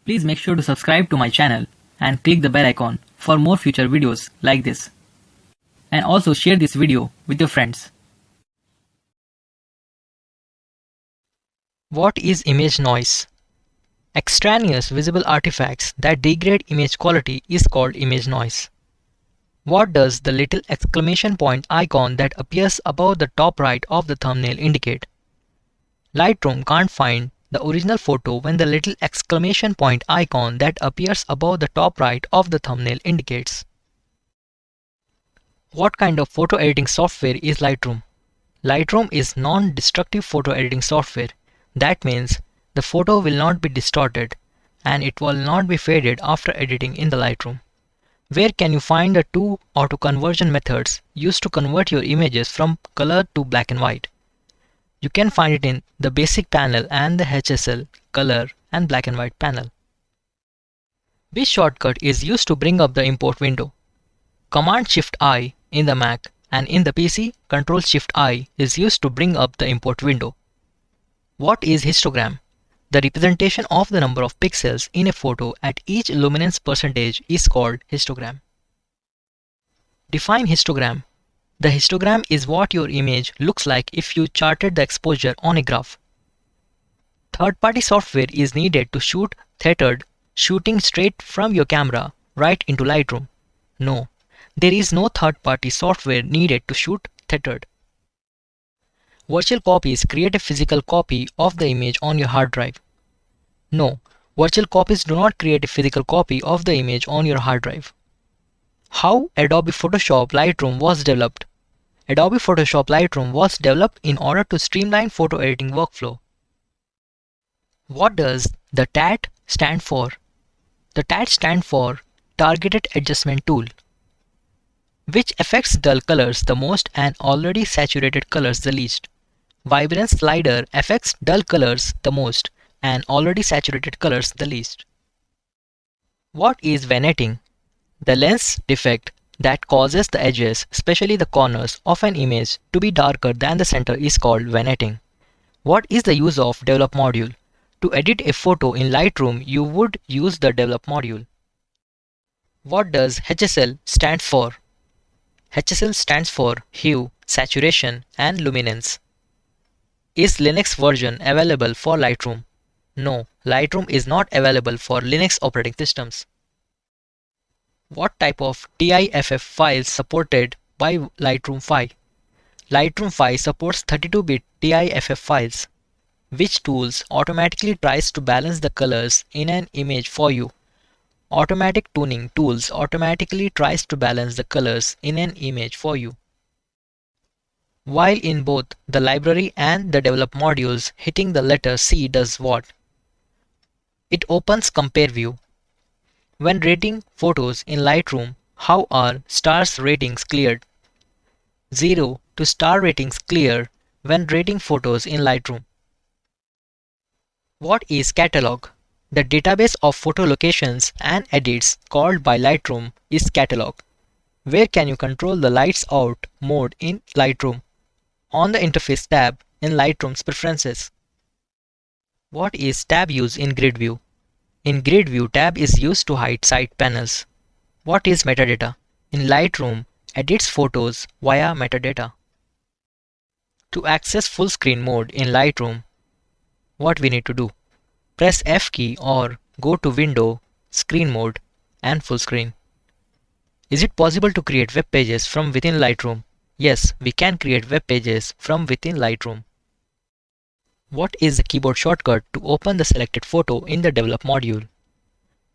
Please make sure to subscribe to my channel and click the bell icon for more future videos like this. And also share this video with your friends. What is image noise? Extraneous visible artifacts that degrade image quality is called image noise. What does the little exclamation point icon that appears above the top right of the thumbnail indicate? Lightroom can't find the original photo when the little exclamation point icon that appears above the top right of the thumbnail indicates. What kind of photo editing software is Lightroom? Lightroom is non-destructive photo editing software. That means the photo will not be distorted and it will not be faded after editing in the Lightroom. Where can you find the two auto conversion methods used to convert your images from color to black and white? You can find it in the basic panel and the HSL, color and black and white panel. Which shortcut is used to bring up the import window? Command-Shift-I in the Mac and in the PC, Control-Shift-I is used to bring up the import window. What is histogram? The representation of the number of pixels in a photo at each luminance percentage is called histogram. Define histogram. The histogram is what your image looks like if you charted the exposure on a graph. Third-party software is needed to shoot tethered, shooting straight from your camera right into Lightroom. No, there is no third-party software needed to shoot tethered. Virtual copies create a physical copy of the image on your hard drive. No, virtual copies do not create a physical copy of the image on your hard drive. How Adobe Photoshop Lightroom was developed? Adobe Photoshop Lightroom was developed in order to streamline photo editing workflow. What does the TAT stand for? The TAT stands for Targeted Adjustment Tool. Which affects dull colors the most and already saturated colors the least? Vibrance slider affects dull colors the most and already saturated colors the least. What is vignetting? The lens defect that causes the edges, especially the corners of an image, to be darker than the center is called vignetting. What is the use of develop module? To edit a photo in Lightroom, you would use the develop module. What does HSL stand for? HSL stands for hue, saturation, and luminance. Is Linux version available for Lightroom? No, Lightroom is not available for Linux operating systems. What type of TIFF files supported by Lightroom 5? Lightroom 5 supports 32-bit TIFF files. Which tools automatically tries to balance the colors in an image for you? Automatic tuning tools automatically tries to balance the colors in an image for you. While in both the library and the develop modules, hitting the letter C does what? It opens compare view. When rating photos in Lightroom, how are stars ratings cleared? 0 to star ratings clear when rating photos in Lightroom. What is catalog? The database of photo locations and edits called by Lightroom is catalog. Where can you control the lights out mode in Lightroom? On the interface tab in Lightroom's preferences. What is tab use in grid view? In grid view, tab is used to hide side panels. What is metadata? In Lightroom, edits photos via metadata. To access full screen mode in Lightroom, what we need to do? Press F key or go to Window, Screen Mode and Full Screen. Is it possible to create web pages from within Lightroom? Yes, we can create web pages from within Lightroom. What is the keyboard shortcut to open the selected photo in the Develop module?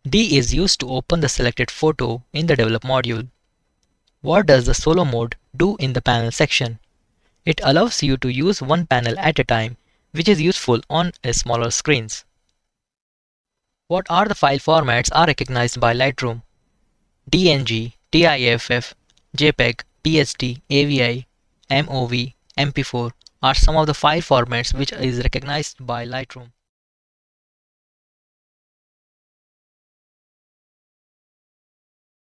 D is used to open the selected photo in the Develop module. What does the Solo mode do in the panel section? It allows you to use one panel at a time, which is useful on a smaller screens. What are the file formats are recognized by Lightroom? DNG, TIFF, JPEG, PSD, AVI, MOV, MP4 are some of the file formats which is recognized by Lightroom.